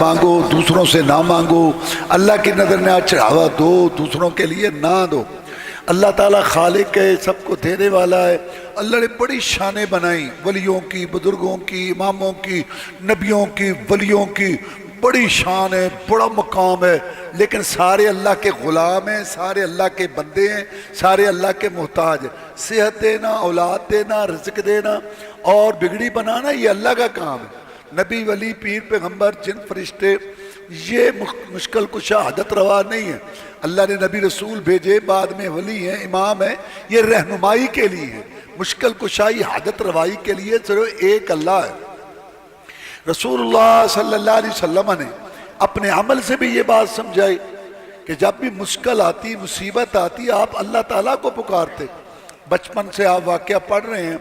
مانگو، دوسروں سے نہ مانگو، اللہ کی نظر نہ چڑھاوا دو، دوسروں کے لیے نہ دو۔ اللہ تعالیٰ خالق ہے، سب کو دینے والا ہے۔ اللہ نے بڑی شانیں بنائیں، ولیوں کی، بزرگوں کی، اماموں کی، نبیوں کی، ولیوں کی بڑی شان ہے، بڑا مقام ہے، لیکن سارے اللہ کے غلام ہیں، سارے اللہ کے بندے ہیں، سارے اللہ کے محتاج ہیں۔ صحت دینا، اولاد دینا، رزق دینا اور بگڑی بنانا یہ اللہ کا کام ہے۔ نبی، ولی، پیر، پیغمبر، جن، فرشتے یہ مشکل کشا حاجت روا نہیں ہے۔ اللہ نے نبی رسول بھیجے، بعد میں ولی ہیں، امام ہیں، یہ رہنمائی کے لیے ہے، مشکل کشائی حاجت روائی کے لیے صرف ایک اللہ ہے۔ رسول اللہ صلی اللہ علیہ وسلم نے اپنے عمل سے بھی یہ بات سمجھائی کہ جب بھی مشکل آتی، مصیبت آتی، آپ اللہ تعالیٰ کو پکارتے۔ بچپن سے آپ واقعہ پڑھ رہے ہیں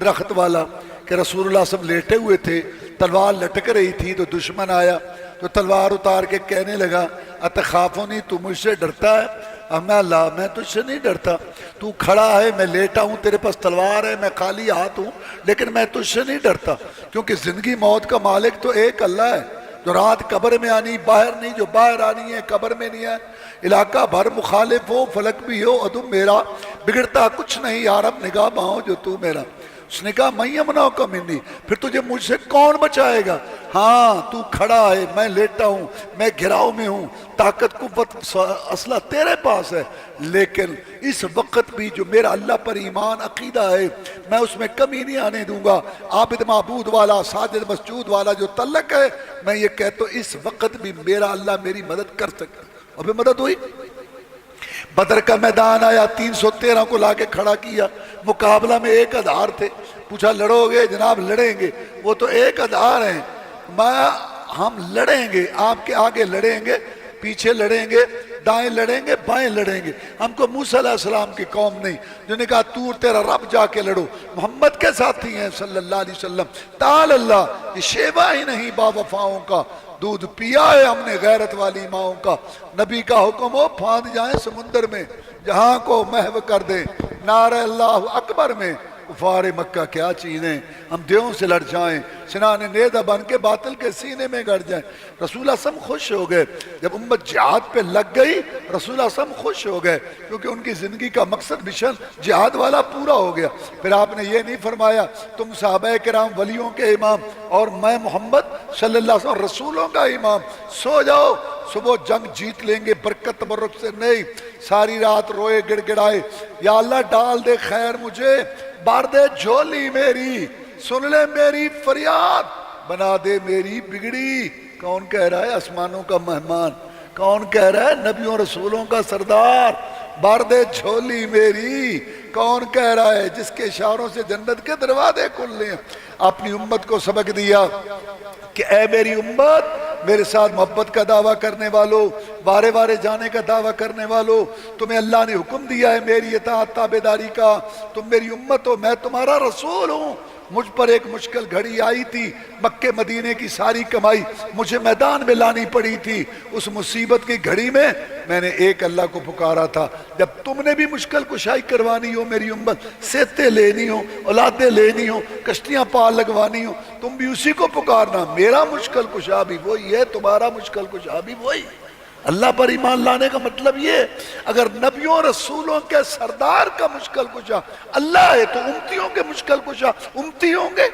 درخت والا کہ رسول اللہ صلی اللہ علیہ وسلم لیٹے ہوئے تھے، تلوار لٹک رہی تھی تو دشمن آیا تو تلوار اتار کے کہنے لگا اتخافونی، تو مجھ سے ڈرتا ہے؟ میں اللہ، میں تجھ سے نہیں ڈرتا، تو کھڑا ہے، میں لیٹا ہوں، تیرے پاس تلوار ہے، میں خالی ہاتھ ہوں، لیکن میں تجھ سے نہیں ڈرتا، کیونکہ زندگی موت کا مالک تو ایک اللہ ہے۔ جو رات قبر میں آنی باہر نہیں، جو باہر آنی ہے قبر میں نہیں ہے، علاقہ بھر مخالف ہو، فلک بھی ہو عدو میرا، بگڑتا کچھ نہیں یارب نگاہ باؤں جو تو میرا۔ اس نے کہا میں یمناؤ کا منی، پھر تجھے مجھ سے کون بچائے گا؟ ہاں تو کھڑا ہے، میں لیٹا ہوں، میں گھراؤ میں ہوں، طاقت قوت اسلحہ تیرے پاس ہے، لیکن اس وقت بھی جو میرا اللہ پر ایمان عقیدہ ہے میں اس میں کمی نہیں آنے دوں گا۔ عابد معبود والا، ساجد مسجود والا جو تعلق ہے، میں یہ کہتا ہوں اس وقت بھی میرا اللہ میری مدد کر سکتا۔ اور پھر مدد ہوئی۔ بدر کا میدان آیا، 313 کو لا کے کھڑا کیا، مقابلہ میں 1000 تھے، پوچھا لڑو گے؟ جناب لڑیں گے، وہ تو 1000 ہیں، ہم لڑیں گے، آپ کے آگے لڑیں گے، پیچھے لڑیں گے، دائیں لڑیں گے، بائیں لڑیں گے، ہم کو موسیٰ علیہ السلام کی قوم نہیں جو نے کہا تور تیرا رب جا کے لڑو۔ محمد کے ساتھی ہیں صلی اللہ علیہ وسلم، تعالی اللہ، یہ شیوا ہی نہیں با وفاؤں کا، دودھ پیا ہے ہم نے غیرت والی ماؤں کا، نبی کا حکم ہو پھاند جائیں سمندر میں، جہاں کو محو کر دیں نعرہ اللہ اکبر میں، کفار مکہ کیا چیزیں، ہم دیوں سے لڑ جائیں، سنان نیزہ بن کے باطل کے سینے میں گڑ جائیں۔ رسول اللہ صلی اللہ علیہ وسلم خوش ہو گئے جب امت جہاد پہ لگ گئی، رسول اللہ صلی اللہ علیہ وسلم خوش ہو گئے کیونکہ ان کی زندگی کا مقصد مشن جہاد والا پورا ہو گیا۔ پھر آپ نے یہ نہیں فرمایا تم صحابہ کرام ولیوں کے امام اور میں محمد صلی اللہ علیہ وسلم رسولوں کا امام، سو جاؤ، صبح جنگ جیت لیں گے، برکت تبرک سے نہیں، ساری رات روئے گڑ گڑائے، یا اللہ ڈال دے خیر مجھے، بار دے جھولی میری، سن لے میری فریاد، بنا دے میری بگڑی۔ کون کہہ رہا ہے؟ آسمانوں کا مہمان۔ کون کہہ رہا ہے؟ نبیوں رسولوں کا سردار، بار دے جھولی میری۔ کون کہہ رہا ہے؟ جس کے اشاروں سے جنت کے دروازے کھل لیں۔ اپنی امت کو سبق دیا کہ اے میری امت، میرے ساتھ محبت کا دعویٰ کرنے والو، وارے وارے جانے کا دعویٰ کرنے والو، تمہیں اللہ نے حکم دیا ہے میری اطاعت تابعداری کا، تم میری امت ہو، میں تمہارا رسول ہوں۔ مجھ پر ایک مشکل گھڑی آئی تھی، مکہ مدینے کی ساری کمائی مجھے میدان میں لانی پڑی تھی، اس مصیبت کی گھڑی میں نے ایک اللہ کو پکارا تھا۔ جب تم نے بھی مشکل کشائی کروانی ہو میری امت، سیتے لینی ہو، اولادیں لینی ہو، کشتیاں پار لگوانی ہو، تم بھی اسی کو پکارنا۔ میرا مشکل کشا بھی وہی ہے، تمہارا مشکل کشا بھی وہی۔ اللہ پر ایمان لانے کا مطلب یہ، اگر نبیوں رسولوں کے سردار کا مشکل کشا اللہ ہے تو امتیوں کے مشکل کشا امتی ہوں گے۔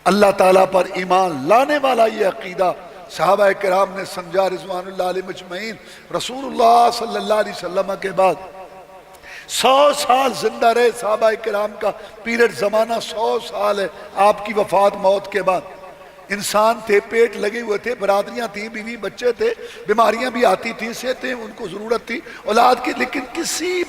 اللہ تعالیٰ پر ایمان لانے والا یہ عقیدہ صحابہ کرام نے سمجھا رضوان اللہ علیہ مجمعین۔ رسول اللہ صلی اللہ علیہ وسلم کے بعد 100 سال زندہ رہے صحابہ کرام کا پیریڈ زمانہ 100 سال ہے آپ کی وفات موت کے بعد۔ انسان تھے، پیٹ لگے ہوئے تھے، برادریاں تھیں، بیوی بچے تھے، بیماریاں بھی آتی تھیں، صحتیں ان کو ضرورت تھی اولاد کی، لیکن کسی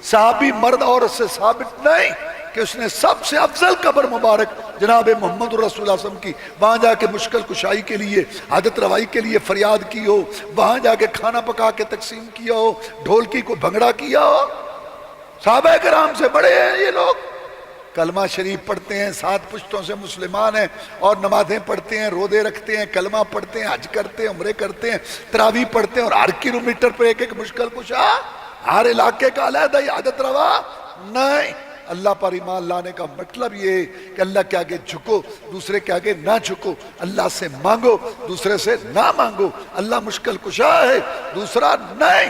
صحابی مرد عورت سے ثابت نہیں کہ اس نے سب سے افضل قبر مبارک جناب محمد رسول اللہ صلی اللہ علیہ وسلم کی وہاں جا کے مشکل کشائی کے لیے، حاجت روائی کے لیے فریاد کی ہو، وہاں جا کے کھانا پکا کے تقسیم کیا ہو، ڈھولکی کو بھنگڑا کیا ہو۔ صحابہ کرام سے بڑے ہیں یہ لوگ، کلمہ شریف پڑھتے ہیں، 7 پشتوں سے مسلمان ہیں اور نمازیں پڑھتے ہیں، روزے رکھتے ہیں، کلمہ پڑھتے ہیں، حج کرتے ہیں، عمرے کرتے ہیں، تراویح پڑھتے ہیں، اور ہر کلومیٹر پہ ایک ایک مشکل کشا، ہر علاقے کا علیحدہ حاجت روا نہیں۔ اللہ پر ایمان لانے کا مطلب یہ ہے کہ اللہ کے آگے جھکو، دوسرے کے آگے نہ جھکو، اللہ سے مانگو، دوسرے سے نہ مانگو، اللہ مشکل کشا ہے، دوسرا نہیں،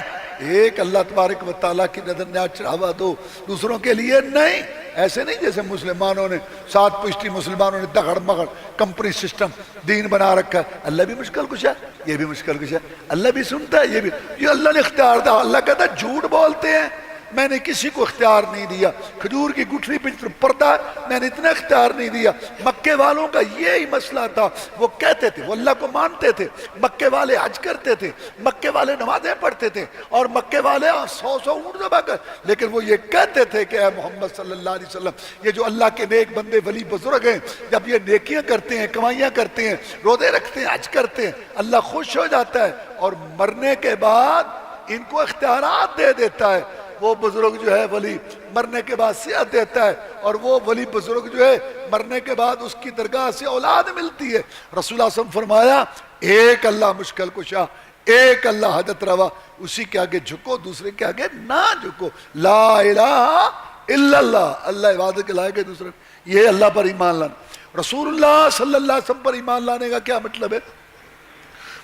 ایک اللہ تبارک و تعالیٰ کی نظر نیاز چڑھاوا دو، دوسروں کے لیے نہیں۔ ایسے نہیں جیسے مسلمانوں نے 7 پشتی مسلمانوں نے دگڑ مگڑ کمپنی سسٹم دین بنا رکھا ہے۔ اللہ بھی مشکل کشا ہے، یہ بھی مشکل کشا ہے، اللہ بھی سنتا ہے، یہ اللہ نے اختیار دیا۔ اللہ کہتا ہے جھوٹ بولتے ہیں، میں نے کسی کو اختیار نہیں دیا، کھجور کی گٹھلی پہ پردہ ہے، میں نے اتنا اختیار نہیں دیا۔ مکے والوں کا یہی مسئلہ تھا، وہ کہتے تھے، وہ اللہ کو مانتے تھے، مکے والے حج کرتے تھے، مکے والے نمازیں پڑھتے تھے، اور مکے والے 100 اونٹ ذبح کر، لیکن وہ یہ کہتے تھے کہ اے محمد صلی اللہ علیہ وسلم، یہ جو اللہ کے نیک بندے ولی بزرگ ہیں، جب یہ نیکیاں کرتے ہیں، کمائیاں کرتے ہیں، روزے رکھتے ہیں، حج کرتے ہیں، اللہ خوش ہو جاتا ہے، اور مرنے کے بعد ان کو اختیارات دے دیتا ہے۔ وہ بزرگ جو ہے ولی مرنے کے بعد صحت دیتا ہے، اور وہ ولی بزرگ جو ہے مرنے کے بعد اس کی درگاہ سے اولاد ملتی ہے۔ رسول اللہ صلی اللہ علیہ وسلم فرمایا ایک اللہ مشکل کشا، ایک اللہ حاجت روا، اسی کے آگے جھکو، دوسرے کے آگے نہ جھکو، لا الہ الا اللہ، اللہ عبادت کے لائق ہے دوسرے۔ یہ اللہ پر ایمان لانا۔ رسول اللہ صلی اللہ علیہ وسلم پر ایمان لانے کا کیا مطلب ہے؟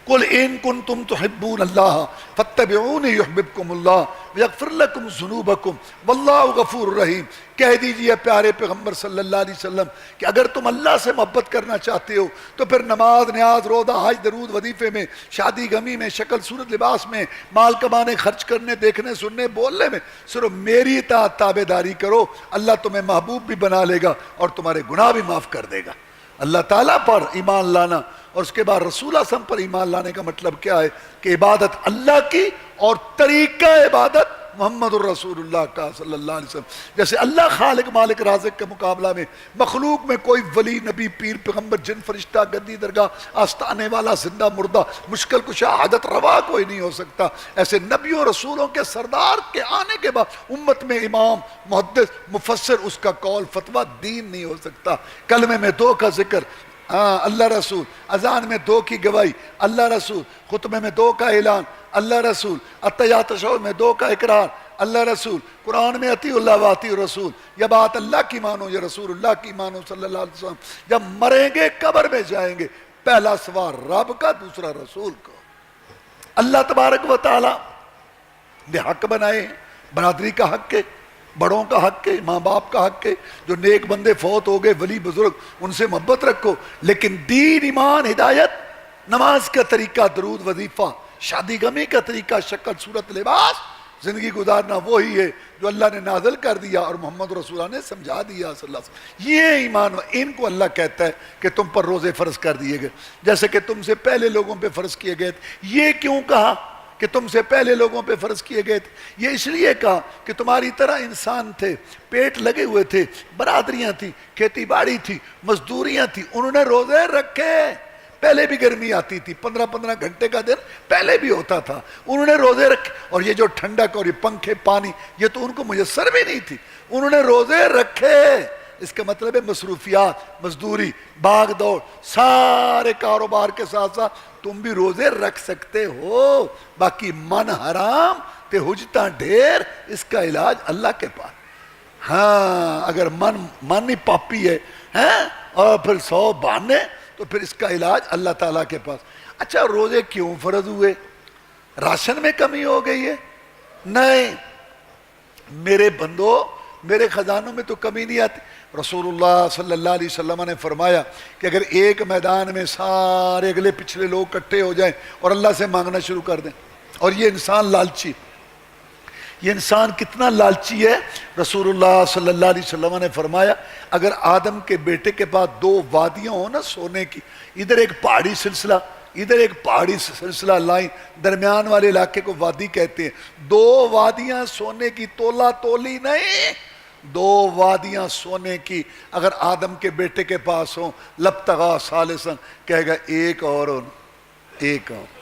قل ان کنتم تحبون اللہ فاتبعونی یحببکم اللہ ویغفر لکم ذنوبکم واللہ غفور رحیم۔ کہہ دیجئے پیارے پیغمبر صلی اللہ علیہ وسلم کہ اگر تم اللہ سے محبت کرنا چاہتے ہو تو پھر نماز، نیاز، روزہ، حج، درود، وظیفے میں، شادی غمی میں، شکل صورت لباس میں، مال کمانے، خرچ کرنے، دیکھنے، سننے، بولنے میں صرف میری اطاعت تابع داری کرو، اللہ تمہیں محبوب بھی بنا لے گا اور تمہارے گناہ بھی معاف کر دے گا۔ اللہ تعالیٰ پر ایمان لانا اور اس کے بعد رسول اللہ صلی اللہ علیہ وسلم پر ایمان لانے کا مطلب کیا ہے کہ عبادت اللہ کی اور طریقہ عبادت محمد الرسول اللہ کا صلی اللہ علیہ وسلم۔ جیسے اللہ خالق مالک رازق کے مقابلہ میں مخلوق میں کوئی ولی، نبی، پیر، پیغمبر، جن، فرشتہ، گدی، درگاہ، آستانے والا، زندہ، مردہ، مشکل کشا، حاجت روا کوئی نہیں ہو سکتا، ایسے نبیوں رسولوں کے سردار کے آنے کے بعد امت میں امام، محدث، مفسر، اس کا قول فتویٰ دین نہیں ہو سکتا۔ کلمے میں 2 کا ذکر، اللہ رسول، اذان میں 2 کی گواہی، اللہ رسول، خطبے میں 2 کا اعلان، اللہ رسول، اتحیات تشہد میں 2 کا اقرار، اللہ رسول، قرآن میں اطیعوا اللہ و اطیعوا الرسول، یا بات اللہ کی مانو یا رسول اللہ کی مانو صلی اللہ علیہ وسلم۔ جب مریں گے قبر میں جائیں گے، پہلا سوال رب کا، دوسرا رسول کا۔ اللہ تبارک و تعالی نے حق بنائے ہیں، برادری کا حق ہے، بڑوں کا حق ہے، ماں باپ کا حق ہے، جو نیک بندے فوت ہو گئے ولی بزرگ ان سے محبت رکھو، لیکن دین، ایمان، ہدایت، نماز کا طریقہ، درود، وظیفہ، شادی غمی کا طریقہ، شکل صورت لباس، زندگی گزارنا وہی ہے جو اللہ نے نازل کر دیا اور محمد رسول اللہ نے سمجھا دیا صلی اللہ علیہ وسلم۔ یہ ایمان، ان کو اللہ کہتا ہے کہ تم پر روزے فرض کر دیے گئے جیسے کہ تم سے پہلے لوگوں پہ فرض کیے گئے تھے۔ یہ کیوں کہا کہ تم سے پہلے لوگوں پہ فرض کیے گئے تھے؟ یہ اس لیے کہا کہ تمہاری طرح انسان تھے، پیٹ لگے ہوئے تھے، برادریاں تھیں، کھیتی باڑی تھی، مزدوریاں تھیں، انہوں نے روزے رکھے۔ پہلے بھی گرمی آتی تھی، 15 گھنٹے کا دن پہلے بھی ہوتا تھا، انہوں نے روزے رکھے، اور یہ جو ٹھنڈک اور یہ پنکھے، پانی، یہ تو ان کو میسر بھی نہیں تھی، انہوں نے روزے رکھے۔ اس کا مطلب ہے مصروفیات، مزدوری، بھاگ دوڑ، سارے کاروبار کے ساتھ ساتھ تم بھی روزے رکھ سکتے ہو، باقی من حرام تے حجتاں ڈھیر، اس کا علاج اللہ کے پاس۔ ہاں اگر من ہی پاپی ہے اور پھر 100 بہانے، تو پھر اس کا علاج اللہ تعالیٰ کے پاس۔ اچھا روزے کیوں فرض ہوئے؟ راشن میں کمی ہو گئی ہے؟ نہیں میرے بندو، میرے خزانوں میں تو کمی نہیں آتی۔ رسول اللہ صلی اللہ علیہ وسلم نے فرمایا کہ اگر ایک میدان میں سارے اگلے پچھلے لوگ اکٹھے ہو جائیں اور اللہ سے مانگنا شروع کر دیں، اور یہ انسان لالچی، یہ انسان کتنا لالچی ہے، رسول اللہ صلی اللہ علیہ وسلم نے فرمایا اگر آدم کے بیٹے کے پاس 2 وادیاں ہوں نا سونے کی، ادھر ایک پہاڑی سلسلہ، ادھر ایک پہاڑی سلسلہ لائن، درمیان والے علاقے کو وادی کہتے ہیں، 2 وادیاں سونے کی، تولا تولی نہیں، 2 وادیاں سونے کی اگر آدم کے بیٹے کے پاس ہوں، لبتغا ثالثاً، کہے گا ایک اور، ایک اور،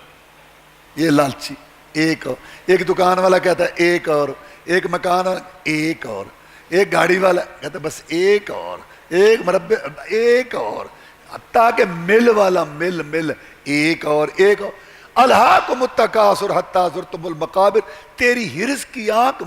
یہ لالچی، ایک اور، ایک دکان والا کہتا ہے ایک اور، ایک مکان والا ایک اور، ایک گاڑی والا کہتا ہے بس ایک اور، ایک مربع ایک اور، تاکہ مل والا مل ایک اور، ایک اور۔ الہاکم التکاثر حتی زرتم المقابر، تیری ہرس کی آنکھ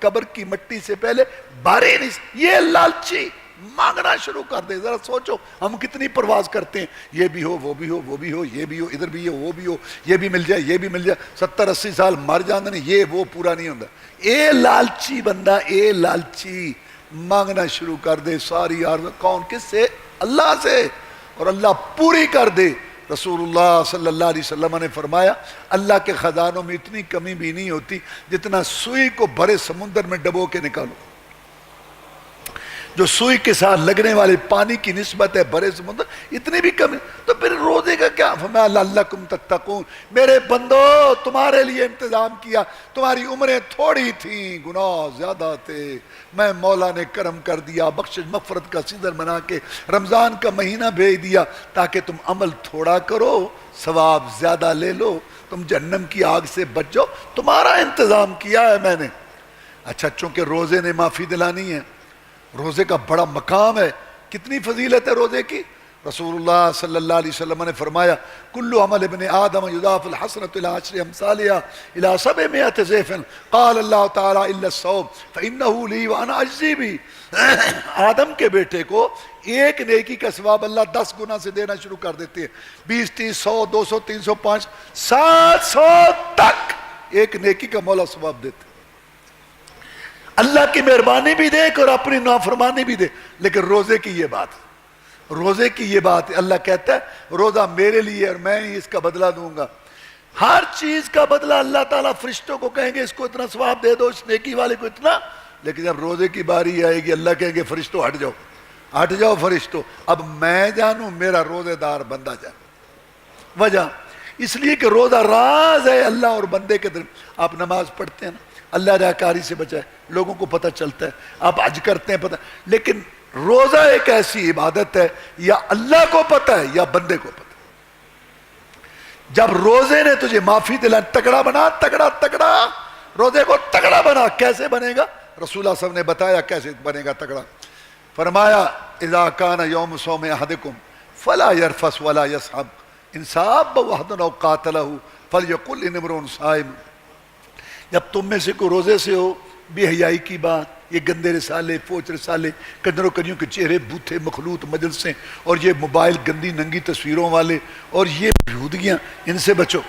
قبر کی مٹی سے پہلے بھاری نہیں. یہ لالچی مانگنا شروع کر دے. ذرا سوچو ہم کتنی پرواز کرتے ہیں, یہ بھی ہو, وہ بھی ہو, وہ بھی ہو, یہ بھی ہو, ادھر بھی ہو, وہ بھی ہو, یہ بھی مل جائے, یہ بھی مل جائے. 70-80 سال مر جاندے نہیں, یہ وہ پورا نہیں ہوتا. اے لالچی بندہ, اے لالچی مانگنا شروع کر دے ساری عرض. کون؟ کس سے؟ اللہ سے, اور اللہ پوری کر دے. رسول اللہ صلی اللہ علیہ وسلم نے فرمایا اللہ کے خزانوں میں اتنی کمی بھی نہیں ہوتی جتنا سوئی کو بھرے سمندر میں ڈبو کے نکالو. جو سوئی کے ساتھ لگنے والے پانی کی نسبت ہے بھرے سمندر, اتنی بھی کمی. تو پھر روزے کا کیا؟ فرمایا لعلکم تتقون, میرے بندو تمہارے لیے انتظام کیا. تمہاری عمریں تھوڑی تھیں, گناہ زیادہ تھے, میں مولا نے کرم کر دیا, بخشش مغفرت کا سیزن بنا کے رمضان کا مہینہ بھیج دیا تاکہ تم عمل تھوڑا کرو, ثواب زیادہ لے لو, تم جہنم کی آگ سے بچ جاؤ. تمہارا انتظام کیا ہے میں نے. اچھا, چونکہ روزے نے معافی دلانی ہے, روزے کا بڑا مقام ہے. کتنی فضیلت ہے روزے کی. رسول اللہ صلی اللہ علیہ وسلم نے فرمایا کل عمل ابن آدم یضاف الحسنۃ الی 10 امثالها الی 700 ضعف قال اللہ تعالی الا الصوم فانه لی وانا اجزی بہ. آدم کے بیٹے کو ایک نیکی کا ثواب اللہ 10 گنا سے دینا شروع کر دیتے ہیں. 20 30 100 200 300 500 700 تک ایک نیکی کا مولا ثواب دیتے. اللہ کی مہربانی بھی دیکھ اور اپنی نافرمانی بھی دے. لیکن روزے کی یہ بات, روزے کی یہ بات, اللہ کہتا ہے روزہ میرے لیے اور میں ہی اس کا بدلہ دوں گا. ہر چیز کا بدلہ اللہ تعالیٰ فرشتوں کو کہیں گے اس کو اتنا ثواب دے دو, اس نیکی والے کو اتنا. لیکن جب روزے کی باری آئے گی اللہ کہیں گے فرشتوں ہٹ جاؤ, ہٹ جاؤ فرشتوں, اب میں جانوں میرا روزے دار بندہ جانے. وجہ اس لیے کہ روزہ راز ہے اللہ اور بندے کے درمیان. آپ نماز پڑھتے ہیں نا, اللہ ریاکاری سے بچائے, لوگوں کو پتہ چلتا ہے. آپ حج کرتے ہیں پتہ, لیکن روزہ ایک ایسی عبادت ہے یا اللہ کو پتہ ہے یا بندے کو پتہ. جب روزے نے تجھے معافی دلانی, تگڑا بنا, تگڑا تگڑا روزے کو تگڑا بنا. کیسے بنے گا؟ رسول اللہ صلی اللہ علیہ وسلم نے بتایا کیسے بنے گا تگڑا. فرمایا اذا کان یوم صوم احدکم فلا یرفث ولا یصحب ان صاب وحد او قاتلہ فلیقل ان امرؤ صائم. جب تم میں سے کوئی روزے سے ہو, بے حیائی کی بات, یہ گندے رسالے, فوچ رسالے, کنجروں کنیوں کے چہرے, بوتھے مخلوط مجلسیں, اور یہ موبائل گندی ننگی تصویروں والے, اور یہ بےہودگیاں, ان سے بچو.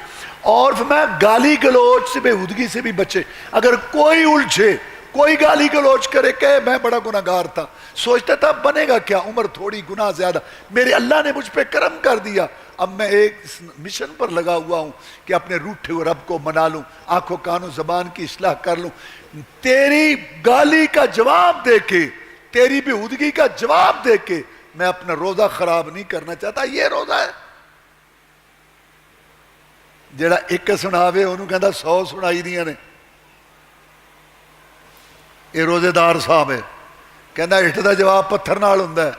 اور میں گالی گلوچ سے, بےہودگی سے بھی بچے. اگر کوئی الجھے, کوئی گالی گلوچ کرے کہ میں بڑا گناہگار تھا, سوچتا تھا بنے گا کیا, عمر تھوڑی, گناہ زیادہ, میرے اللہ نے مجھ پہ کرم کر دیا, اب میں ایک مشن پر لگا ہوا ہوں کہ اپنے روٹھے ہوئے رب کو منا لوں, آنکھوں کانوں زبان کی اصلاح کر لوں. تیری گالی کا جواب دے کے, تیری بےہودگی کا جواب دے کے میں اپنا روزہ خراب نہیں کرنا چاہتا. یہ روزہ ہے. جڑا ایک سناوے انہوں کہندا 100 سنائی دیاں نے. یہ روزے دار صاحب ہے, کہندا اٹھ دا جواب پتھر نال ہوندا ہے.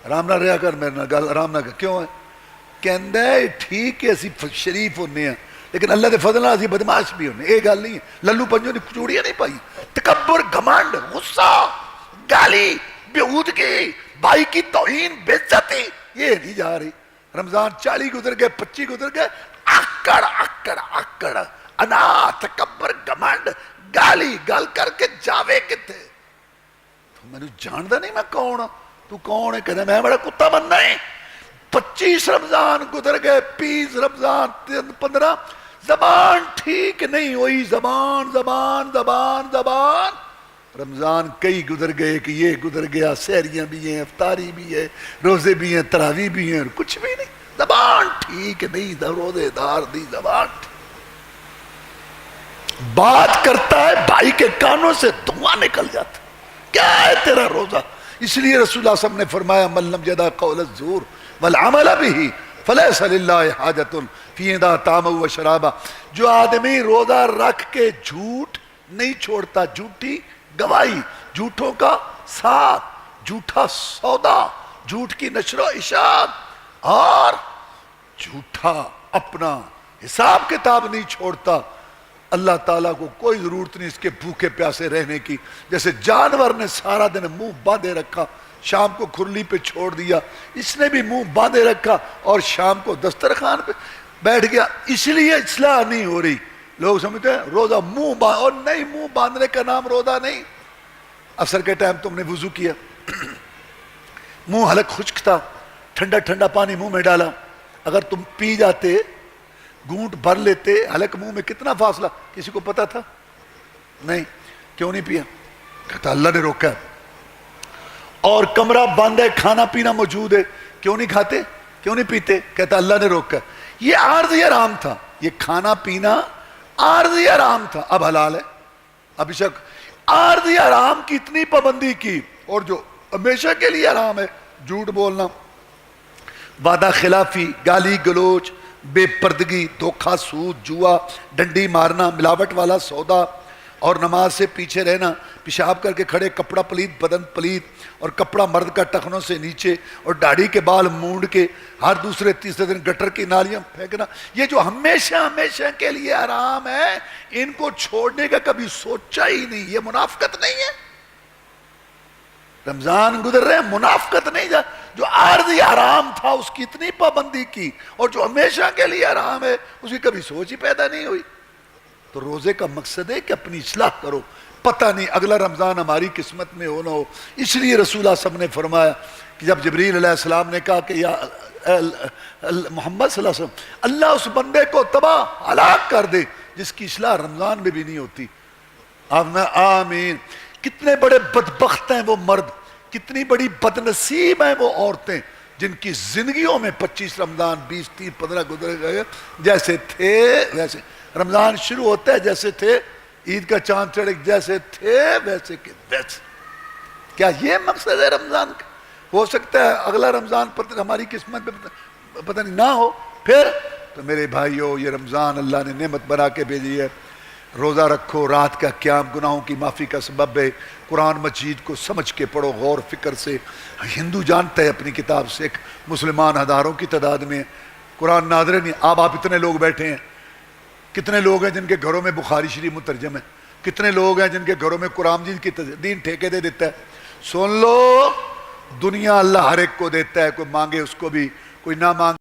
آرام نہ رہیا کر میرے نال, گل آرام نہ کر. کیوں ہے؟ کہندا ہے ٹھیک ہے اسی شریف ہونے ہیں لیکن اللہ دے فضل نال اسی بدماش بھی ہونے. یہ گل نہیں ہے. للو پنجو نے چوڑیاں نہیں پائی. تکبر, گھمنڈ, غصہ, گالی, بےہودگی, بھائی کی توہین, بے عزتی, یہ نہیں جا رہی. رمضان 40 گزر گئے, 25 گزر گئے, اکڑ اکڑ اکڑ, انا, تکبر, گھمنڈ, گالی گل کر کے جاوے کتے. تو میں نے جاندا نہیں میں کون ہوں. تو کون ہے؟ کہنا میں بڑا کتا بننا ہے. 25 رمضان گزر گئے, 20 رمضان, 15, زبان ٹھیک نہیں ہوئی. زبان زبان زبان زبان. رمضان کئی گزر گئے کہ یہ گزر گیا, سحریاں بھی ہیں, افطاری بھی ہے, روزے بھی ہیں, تراویح بھی ہیں, اور کچھ بھی نہیں. زبان ٹھیک نہیں, روزے دار دی زبان. بات کرتا ہے بھائی کے کانوں سے دھواں نکل جاتا. کیا ہے تیرا روزہ؟ اس لیے رسول اللہ صلی اللہ علیہ وسلم نے فرمایا من لم یدع قول الزور والعمل به فلیس للہ حاجۃ فی اذا طعمہ وشرابہ. جو آدمی روزہ رکھ کے جھوٹ نہیں چھوڑتا, جھوٹی گواہی, جھوٹوں کا ساتھ, جھوٹا سودا, جھوٹ کی نشر و اشاعت, اور جھوٹا اپنا حساب کتاب نہیں چھوڑتا, اللہ تعالیٰ کو کوئی ضرورت نہیں اس کے بھوکے پیاسے رہنے کی. جیسے جانور نے سارا دن منہ باندھے رکھا, شام کو کھرلی پہ چھوڑ دیا, اس نے بھی منہ باندھے رکھا اور شام کو دسترخوان پہ بیٹھ گیا. اس لیے اصلاح نہیں ہو رہی, لوگ سمجھتے ہیں روزہ منہ باندھ، اور نہیں، منہ باندھنے کا نام روزہ نہیں. عصر کے ٹائم تم نے وضو کیا، منہ حلق خشک تھا، ٹھنڈا ٹھنڈا پانی منہ میں ڈالا، اگر تم پی جاتے، گھونٹ بھر لیتے، حلق منہ میں کتنا فاصلہ، کسی کو پتا تھا؟ نہیں. کیوں نہیں پیا؟ کہتا اللہ نے روکا. اور کمرہ بند ہے، کھانا پینا موجود ہے، کیوں نہیں کھاتے، کیوں نہیں پیتے؟ کہتا اللہ نے روکا. یہ عارضی حرام تھا، یہ کھانا پینا عارضی حرام تھا، اب حلال ہے. اب شک عارضی حرام کی اتنی پابندی کی، اور جو ہمیشہ کے لیے حرام ہے، جھوٹ بولنا، وعدہ خلافی، گالی گلوچ، بے پردگی، دھوکہ، سود، جوا، ڈنڈی مارنا، ملاوٹ والا سودا، اور نماز سے پیچھے رہنا، پیشاب کر کے کھڑے، کپڑا پلید، بدن پلید، اور کپڑا مرد کا ٹخنوں سے نیچے، اور داڑھی کے بال مونڈ کے ہر دوسرے تیسرے دن گٹر کی نالیاں پھینکنا، یہ جو ہمیشہ ہمیشہ کے لیے حرام ہے، ان کو چھوڑنے کا کبھی سوچا ہی نہیں. یہ منافقت نہیں ہے؟ رمضان گزر رہے ہیں، منافقت نہیں. جو عارضی حرام تھا اس کی اتنی پابندی کی، اور جو ہمیشہ کے لیے حرام ہے اس کی کبھی سوچ ہی پیدا نہیں ہوئی. تو روزے کا مقصد ہے کہ اپنی اصلاح کرو. پتہ نہیں اگلا رمضان ہماری قسمت میں ہو نہ ہو. اس لیے رسول اللہ صلی اللہ علیہ وسلم نے فرمایا کہ جب جبریل علیہ السلام نے کہا کہ یا محمد صلی اللہ علیہ وسلم، اللہ اس بندے کو تباہ ہلاک کر دے جس کی اصلاح رمضان میں بھی نہیں ہوتی. آمین. کتنے بڑے بدبخت ہیں وہ مرد، کتنی بڑی بدنصیب ہیں وہ عورتیں جن کی زندگیوں میں 25 رمضان 20 30 15 گزرے گئے، جیسے تھے ویسے. رمضان شروع ہوتا ہے جیسے تھے، عید کا چاند چڑھے جیسے تھے ویسے کے ویسے. کیا یہ مقصد ہے رمضان کا؟ ہو سکتا ہے اگلا رمضان ہماری قسمت میں پتہ نہیں نہ ہو. پھر تو میرے بھائیو، یہ رمضان اللہ نے نعمت بنا کے بھیجی ہے. روزہ رکھو، رات کا قیام گناہوں کی معافی کا سبب ہے. قرآن مجید کو سمجھ کے پڑھو غور فکر سے. ہندو جانتا ہے اپنی کتاب سے، مسلمان ہزاروں کی تعداد میں قرآن نادر نہیں. آپ اتنے لوگ بیٹھے ہیں، کتنے لوگ ہیں جن کے گھروں میں بخاری شریف مترجم ہے؟ کتنے لوگ ہیں جن کے گھروں میں قرآن مجید کی دین ٹھیکے دے دیتا ہے؟ سن لو، دنیا اللہ ہر ایک کو دیتا ہے، کوئی مانگے اس کو بھی، کوئی نہ مانگے